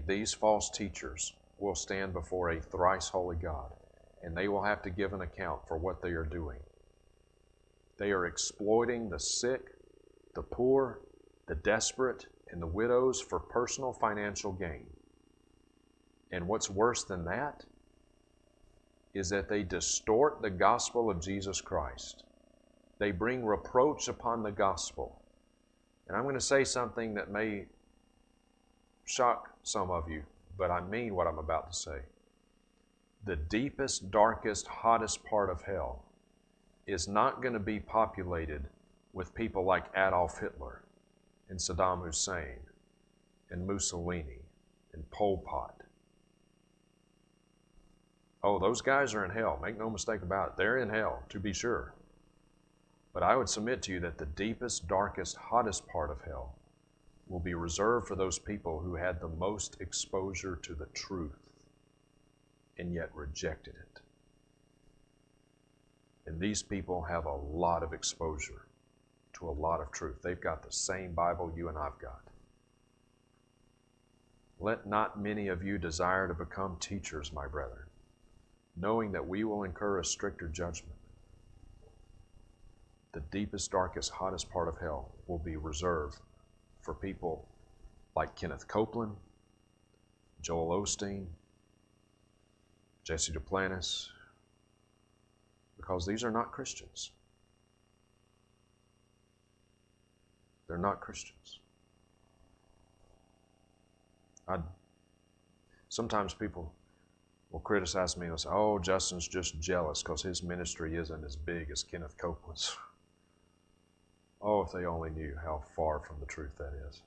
these false teachers will stand before a thrice holy God, and they will have to give an account for what they are doing. They are exploiting the sick, the poor, the desperate, and the widows for personal financial gain. And what's worse than that is that they distort the gospel of Jesus Christ. They bring reproach upon the gospel. And I'm going to say something that may shock some of you, but I mean what I'm about to say. The deepest, darkest, hottest part of hell is not going to be populated with people like Adolf Hitler and Saddam Hussein and Mussolini and Pol Pot. Oh, those guys are in hell. Make no mistake about it. They're in hell, to be sure. But I would submit to you that the deepest, darkest, hottest part of hell will be reserved for those people who had the most exposure to the truth and yet rejected it. And these people have a lot of exposure to a lot of truth. They've got the same Bible you and I've got. Let not many of you desire to become teachers, my brethren, knowing that we will incur a stricter judgment. The deepest, darkest, hottest part of hell will be reserved for people like Kenneth Copeland, Joel Osteen, Jesse Duplantis, because these are not Christians. They're not Christians. Sometimes people will criticize me and say, oh, Justin's just jealous because his ministry isn't as big as Kenneth Copeland's. Oh, if they only knew how far from the truth that is.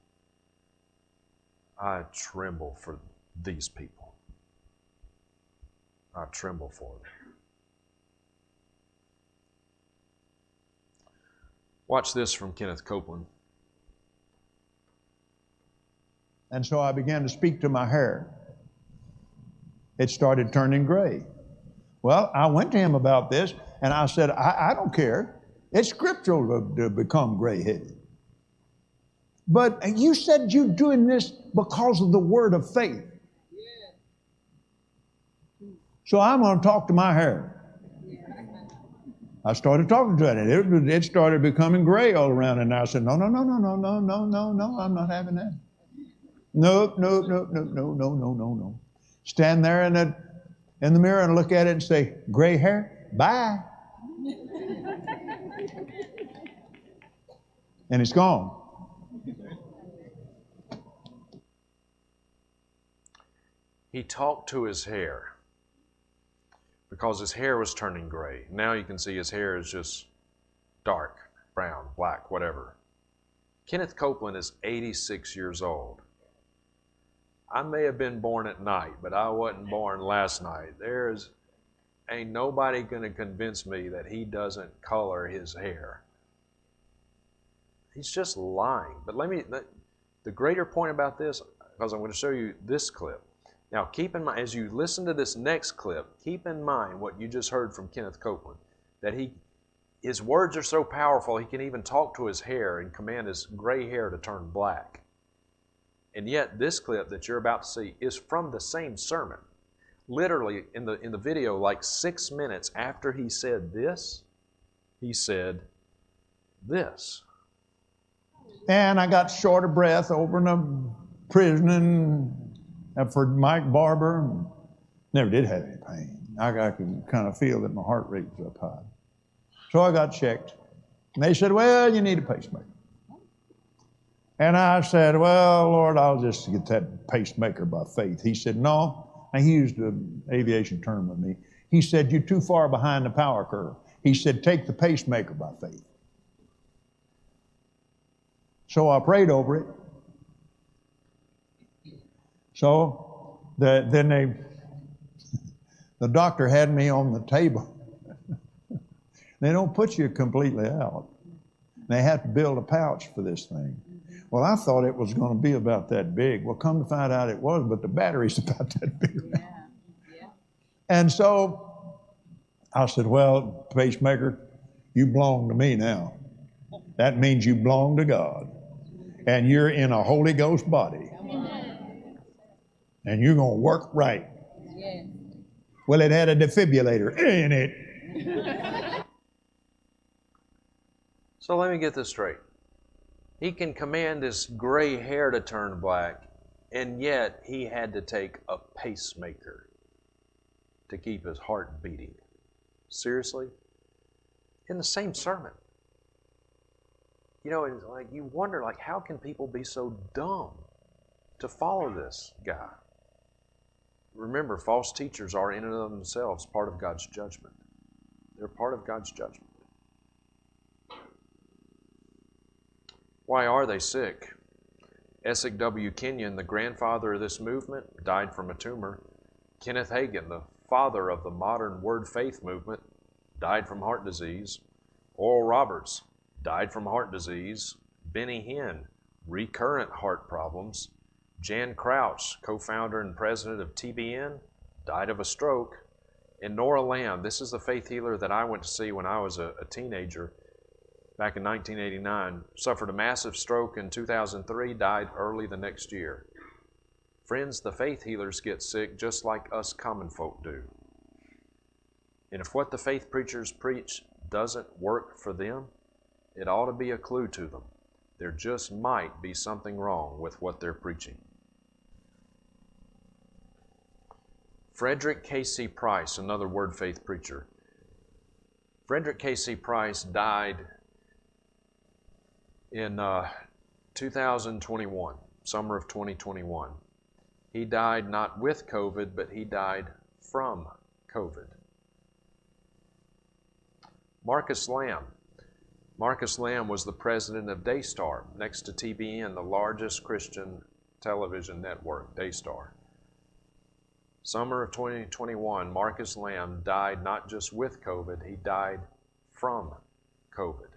I tremble for these people. I tremble for them. Watch this from Kenneth Copeland. And so I began to speak to my hair. It started turning gray. Well, I went to him about this, and I said, I don't care. It's scriptural to become gray-headed. But you said you're doing this because of the word of faith. So I'm going to talk to my hair. I started talking to it. It started becoming gray all around, and I said, no, I'm not having that. No. Stand there in the mirror and look at it and say, gray hair, bye. And it's gone. He talked to his hair because his hair was turning gray. Now you can see his hair is just dark, brown, black, whatever. Kenneth Copeland is 86 years old. I may have been born at night, but I wasn't born last night. Ain't nobody going to convince me that he doesn't color his hair. He's just lying. But the greater point about this, because I'm going to show you this clip. Now, keep in mind, as you listen to this next clip, keep in mind what you just heard from Kenneth Copeland, that his words are so powerful, he can even talk to his hair and command his gray hair to turn black. And yet, this clip that you're about to see is from the same sermon. Literally, in the video, like 6 minutes after he said this, he said this. And I got short of breath over in a prison for Mike Barber. Never did have any pain. I could kind of feel that my heart rate was up high. So I got checked. And they said, well, you need a pacemaker. And I said, well, Lord, I'll just get that pacemaker by faith. He said, no. And he used an aviation term with me. He said, you're too far behind the power curve. He said, take the pacemaker by faith. So I prayed over it. So the doctor had me on the table. They don't put you completely out. They have to build a pouch for this thing. Well, I thought it was going to be about that big. Well, come to find out it was, but the battery's about that big. Yeah. And so I said, well, pacemaker, you belong to me now. That means you belong to God. And you're in a Holy Ghost body. And you're going to work right. Yes. Well, it had a defibrillator in it. So let me get this straight. He can command his gray hair to turn black, and yet he had to take a pacemaker to keep his heart beating. Seriously? In the same sermon. You know, it's like you wonder, like, how can people be so dumb to follow this guy? Remember, false teachers are in and of themselves part of God's judgment. They're part of God's judgment. Why are they sick? Essex W. Kenyon, the grandfather of this movement, died from a tumor. Kenneth Hagin, the father of the modern Word Faith movement, died from heart disease. Oral Roberts died from heart disease. Benny Hinn, recurrent heart problems. Jan Crouch, co-founder and president of TBN, died of a stroke. And Nora Lamb, this is the faith healer that I went to see when I was a teenager back in 1989, suffered a massive stroke in 2003, died early the next year. Friends, the faith healers get sick just like us common folk do. And if what the faith preachers preach doesn't work for them, it ought to be a clue to them. There just might be something wrong with what they're preaching. Frederick K.C. Price, another Word Faith preacher. Frederick K.C. Price died in 2021, summer of 2021. He died not with COVID, but he died from COVID. Marcus Lamb. Marcus Lamb was the president of Daystar, next to TBN, the largest Christian television network, Daystar. Summer of 2021, Marcus Lamb died not just with COVID, he died from COVID.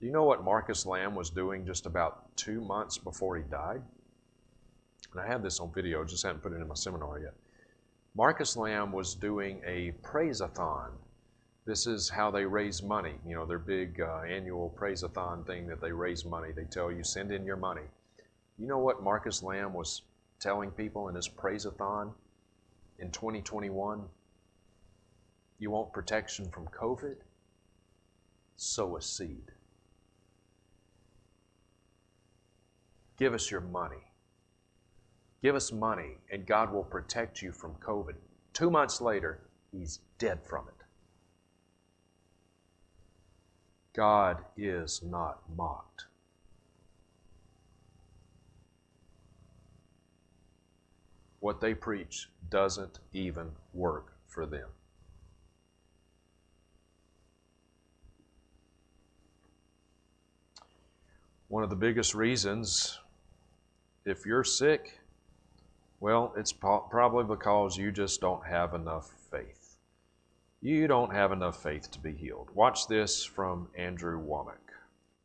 Do you know what Marcus Lamb was doing just about 2 months before he died? And I have this on video, just haven't put it in my seminar yet. Marcus Lamb was doing a praise-a-thon. This is how they raise money. You know, their big annual praise-a-thon thing that they raise money. They tell you, send in your money. You know what Marcus Lamb was telling people in his praise-a-thon in 2021? You want protection from COVID? Sow a seed. Give us your money. Give us money, and God will protect you from COVID. 2 months later, he's dead from it. God is not mocked. What they preach doesn't even work for them. One of the biggest reasons, if you're sick, well, it's probably because you just don't have enough faith. You don't have enough faith to be healed. Watch this from Andrew Womack.